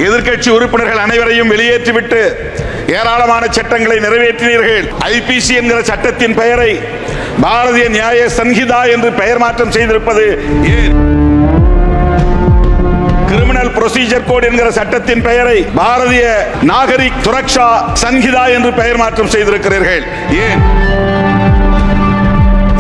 எதிர்க்கட்சி உறுப்பினர்கள் அனைவரையும் வெளியேற்றிவிட்டு ஏராளமான சட்டங்களை நிறைவேற்றினீர்கள். ஐபிசி என்கிற சட்டத்தின் பெயரை பாரதிய நியாய சன்ஹிதா என்று பெயர் மாற்றம் செய்திருப்பது ஏன்? கிரிமினல் ப்ரொசீஜர் கோட் என்கிற சட்டத்தின் பெயரை பாரதிய நாகரிக் சுரக்ஷா சன்ஹிதா என்று பெயர் மாற்றம் செய்திருக்கிறீர்கள் ஏன்?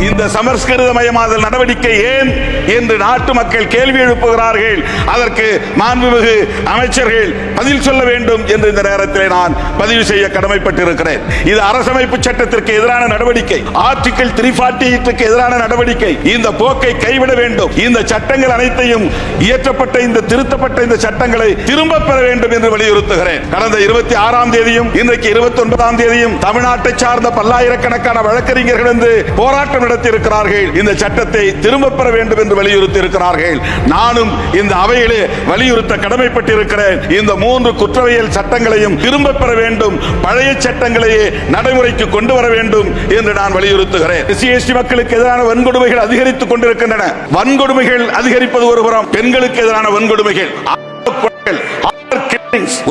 இந்த சமஸ்கிருதமயமாதல் நடவடிக்கை ஏன் என்று நாட்டு மக்கள் கேள்வி எழுப்புகிறார்கள். அதற்கு மாண்புமிகு அமைச்சர்கள் பதில் சொல்ல வேண்டும் என்று இந்த நேரத்தில் நான் பதிவு செய்ய கடமைப்பட்டிருக்கிறேன். இது அரசமைப்பு சட்டத்திற்கு எதிரான நடவடிக்கை, ஆர்டிகிள் 348 எதிரான நடவடிக்கை. இந்த போக்கை கைவிட வேண்டும். இந்த சட்டங்கள் அனைத்தையும் இயற்றப்பட்ட இந்த திருத்தப்பட்ட இந்த சட்டங்களை திரும்ப பெற வேண்டும் என்று வலியுறுத்துகிறேன். கடந்த 26ஆம் தேதியும் இன்றைக்கு 29ஆம் தேதியும் தமிழ்நாட்டை சார்ந்த பல்லாயிரக்கணக்கான வழக்கறிஞர்கள் வந்து போராட்டம் இருக்கிறார்கள். இந்த சட்டத்தை திரும்ப பெற வேண்டும் என்று வலியுறுத்தி இருக்கிறார்கள். நானும் இந்த அவையிலே வலியுறுத்த கடமைப்பட்டிருக்கிறேன். இந்த 3 குற்றவியல் சட்டங்களையும் திரும்ப பெற வேண்டும், பழைய சட்டங்களையே நடைமுறைக்கு கொண்டு வர வேண்டும் என்று நான் வலியுறுத்துகிறேன். எஸ்சி மக்களுக்கு எதிரான வன்கொடுமைகள் அதிகரித்துக் கொண்டிருக்கின்றன. வன்கொடுமைகள் அதிகரிப்பது ஒருபுறம், பெண்களுக்கு எதிரான வன்கொடுமைகள்,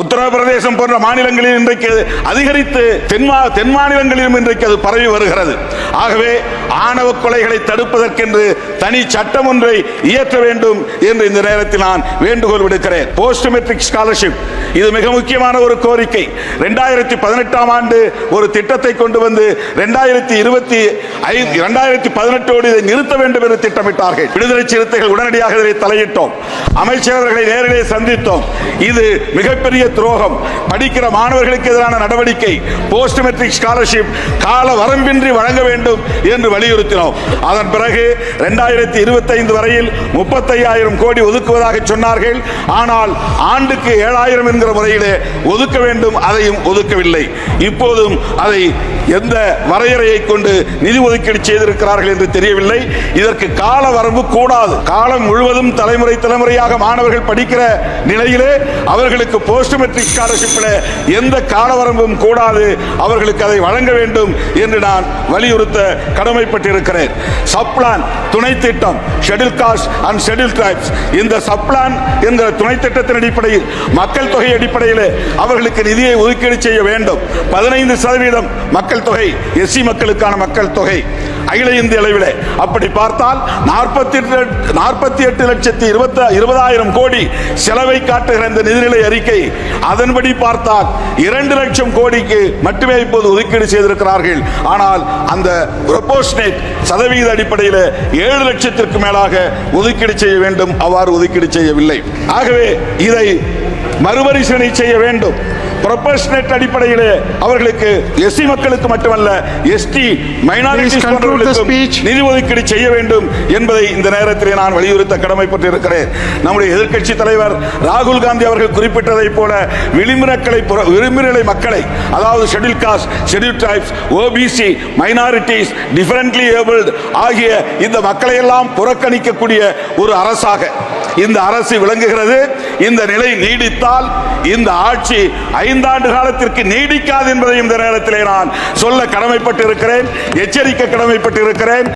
உத்தரப்பிரதேசம் போன்ற மாநிலங்களில் இன்றைக்கு அதிகரித்து தென் மாநிலங்களிலும் இன்றைக்கு அது பரவி வருகிறது. ஆகவே ஆணவ கொலைகளை தடுப்பதற்கென்று தனி சட்டம் ஒன்றை இயற்ற வேண்டும் என்று இந்த நேரத்தில் நான் வேண்டுகோள் விடுக்கிறேன். போஸ்ட் மெட்ரிக் ஸ்காலர்ஷிப் இது மிக முக்கியமான ஒரு கோரிக்கை. 2018ஆம் ஆண்டு ஒரு திட்டத்தை கொண்டு வந்து 2018 இதை நிறுத்த வேண்டும் என்று திட்டமிட்டார்கள். விடுதலை சிறுத்தைகள் உடனடியாக இதை தலையிட்டோம். அமைச்சர்களை நேரிலே சந்தித்தோம். இது மிகப்பெரிய துரோகம், படிக்கிற மாணவர்களுக்கு எதிரான நடவடிக்கை. போஸ்ட் மெட்ரிக் ஸ்காலர்ஷிப் கால வரம்பின்றி வழங்க வேண்டும் என்று வலியுறுத்தினோம். அதன் பிறகு 2025 வரையில் 35,000 கோடி ஒதுக்குவதாக சொன்னார்கள். ஆனால் ஆண்டுக்கு 7,000 என்கிற முறையிலே ஒதுக்க வேண்டும், அதையும் ஒதுக்கவில்லை. இப்போதும் அதை எந்த வரையறையை கொண்டு நிதி ஒதுக்கீடு செய்திருக்கிறார்கள் என்று தெரியவில்லை. இதற்கு கால வரம்பு கூடாது. காலம் முழுவதும் தலைமுறையாக மாணவர்கள் படிக்கிற நிலையிலே அவர்களுக்கு போஸ்ட் மெட்ரிக் ஸ்காலர்ஷிப்ல எந்த கால வரம்பும் கூடாது. அவர்களுக்கு அதை வழங்க வேண்டும் என்று நான் வலியுறுத்த கடமைப்பட்டிருக்கிறேன். சப்ளான் துணை திட்டம், schedule cost and schedule tribes, இந்த சப்ளான் என்கிற துணை திட்டத்தின் அடிப்படையில் மக்கள் தொகை அடிப்படையில் அவர்களுக்கு நிதியை ஒதுக்கீடு செய்ய வேண்டும். 15% மக்கள் தொகை எஸ்சி மக்களுக்கான மக்கள் தொகை அகில இந்திய அளவில். அப்படி பார்த்தால் 48,20,000 கோடி செலவை காட்டுகிற இந்த நிதிநிலை அறிக்கை, அதன்படி பார்த்தால் 2 லட்சம் கோடிக்கு மட்டுமே இப்போது ஒதுக்கீடு செய்திருக்கிறார்கள். ஆனால் அந்த ப்ரொபோர்ஷனேட் சதவீத அடிப்படையில் 7 லட்சத்திற்கு மேலாக ஒதுக்கீடு செய்ய வேண்டும். அவ்வாறு ஒதுக்கீடு செய்யவில்லை. ஆகவே இதை மறுபரிசீலனை செய்ய வேண்டும். ப்ரொபோர்ஷனேட் அடிப்படையில் அவர்களுக்கு எஸ்சி மக்களுக்கு மட்டுமல்ல எஸ்டி மைனாரிட்டிஸ் நிதி ஒதுக்கீடு செய்ய வேண்டும் என்பதை இந்த நேரத்தில் நான் வலியுறுத்த கடமைப்பட்டிருக்கிறேன். நம்முடைய எதிர்க்கட்சி தலைவர் ராகுல் காந்தி அவர்கள் குறிப்பிட்டதை போல விளிம்புநிலை மக்களை, அதாவது schedule caste, schedule tribes, OBC, minorities, differently abled ஆகிய இந்த மக்களை எல்லாம் புறக்கணிக்கக்கூடிய ஒரு அரசாக இந்த அரசு விளங்குகிறது. இந்த நிலை நீடித்தால் இந்த ஆட்சி 5 ஆண்டு காலத்திற்கு நீடிக்காது என்பதை இந்த நேரத்தில் நான் சொல்ல கடமைப்பட்டிருக்கிறேன், எச்சரிக்க கடமைப்பட்டிருக்கிறேன்.